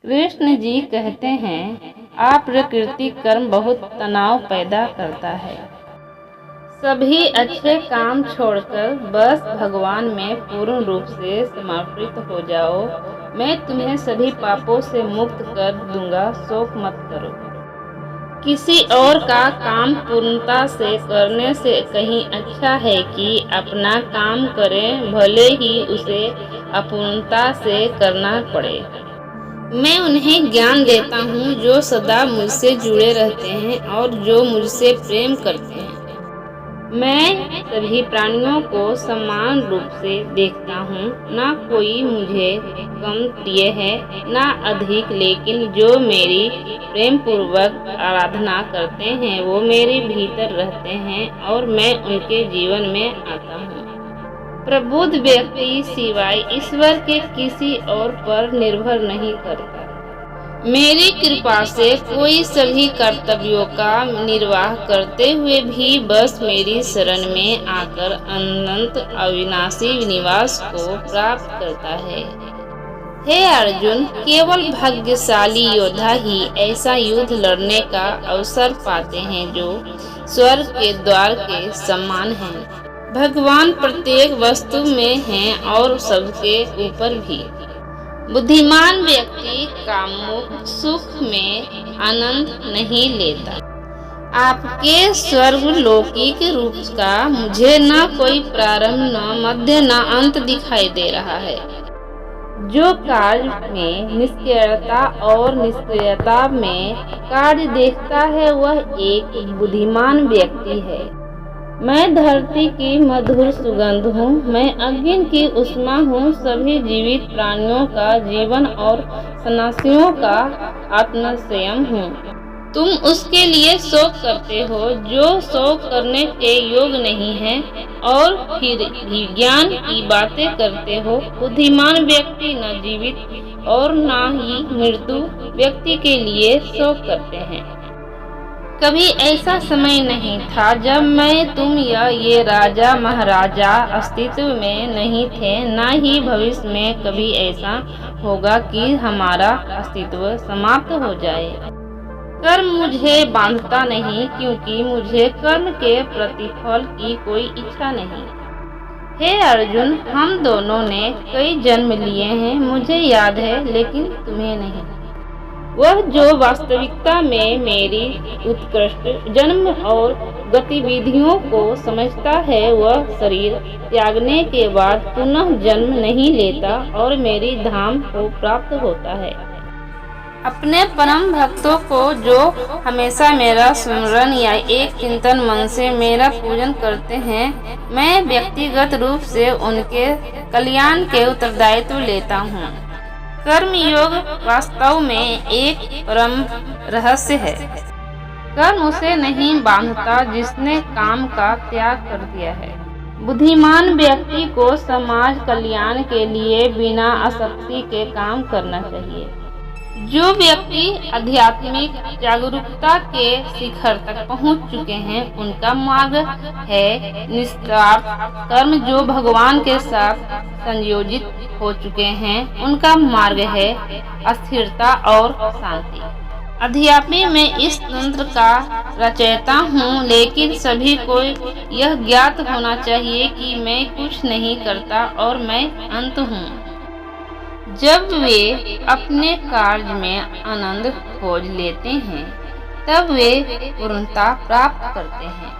कृष्ण जी कहते हैं, अप्रकृति कर्म बहुत तनाव पैदा करता है। सभी अच्छे काम छोड़कर बस भगवान में पूर्ण रूप से समर्पित हो जाओ। मैं तुम्हें सभी पापों से मुक्त कर दूंगा, शोक मत करो। किसी और का काम पूर्णता से करने से कहीं अच्छा है कि अपना काम करें, भले ही उसे अपूर्णता से करना पड़े। मैं उन्हें ज्ञान देता हूँ जो सदा मुझसे जुड़े रहते हैं और जो मुझसे प्रेम करते हैं। मैं सभी प्राणियों को समान रूप से देखता हूँ, ना कोई मुझे कम प्रिय है ना अधिक, लेकिन जो मेरी प्रेम पूर्वक आराधना करते हैं वो मेरे भीतर रहते हैं और मैं उनके जीवन में आता हूँ। प्रबुद्ध व्यक्ति सिवाय ईश्वर के किसी और पर निर्भर नहीं करता। मेरी कृपा से कोई सभी कर्तव्यों का निर्वाह करते हुए भी बस मेरी शरण में आकर अनंत अविनाशी निवास को प्राप्त करता है। हे अर्जुन, केवल भाग्यशाली योद्धा ही ऐसा युद्ध लड़ने का अवसर पाते हैं जो स्वर्ग के द्वार के समान है। भगवान प्रत्येक वस्तु में हैं और सबके ऊपर भी। बुद्धिमान व्यक्ति कामुक सुख में आनंद नहीं लेता। आपके स्वर्गलौकिक रूप का मुझे न कोई प्रारंभ, न मध्य, न अंत दिखाई दे रहा है। जो कार्य में निष्क्रियता और निष्क्रियता में कार्य देखता है वह एक बुद्धिमान व्यक्ति है। मैं धरती की मधुर सुगंध हूँ, मैं अग्नि की उष्मा हूँ, सभी जीवित प्राणियों का जीवन और सन्यासियों का आत्मसंयम हूँ। तुम उसके लिए शोक करते हो जो शोक करने के योग्य नहीं है और फिर भी ज्ञान की बातें करते हो। बुद्धिमान व्यक्ति न जीवित और न ही मृत्यु व्यक्ति के लिए शोक करते हैं। कभी ऐसा समय नहीं था जब मैं, तुम या ये राजा महाराजा अस्तित्व में नहीं थे, न ही भविष्य में कभी ऐसा होगा कि हमारा अस्तित्व समाप्त हो जाए। कर्म मुझे बांधता नहीं, क्योंकि मुझे कर्म के प्रतिफल की कोई इच्छा नहीं। हे अर्जुन, हम दोनों ने कई जन्म लिए हैं, मुझे याद है लेकिन तुम्हें नहीं। वह जो वास्तविकता में मेरी उत्कृष्ट जन्म और गतिविधियों को समझता है वह शरीर त्यागने के बाद पुनः जन्म नहीं लेता और मेरी धाम को प्राप्त होता है। अपने परम भक्तों को जो हमेशा मेरा स्मरण या एक चिंतन मन से मेरा पूजन करते हैं, मैं व्यक्तिगत रूप से उनके कल्याण के उत्तरदायित्व लेता हूँ। कर्म योग वास्तव में एक परम रहस्य है। कर्म उसे नहीं बांधता जिसने काम का त्याग कर दिया है। बुद्धिमान व्यक्ति को समाज कल्याण के लिए बिना आसक्ति के काम करना चाहिए। जो व्यक्ति आध्यात्मिक जागरूकता के शिखर तक पहुंच चुके हैं उनका मार्ग है निस्वार्थ कर्म। जो भगवान के साथ संयोजित हो चुके हैं उनका मार्ग है अस्थिरता और शांति। अध्यात्म में इस तंत्र का रचयिता हूँ, लेकिन सभी को यह ज्ञात होना चाहिए कि मैं कुछ नहीं करता और मैं अंत हूँ। जब वे अपने कार्य में आनंद खोज लेते हैं तब वे पूर्णता प्राप्त करते हैं।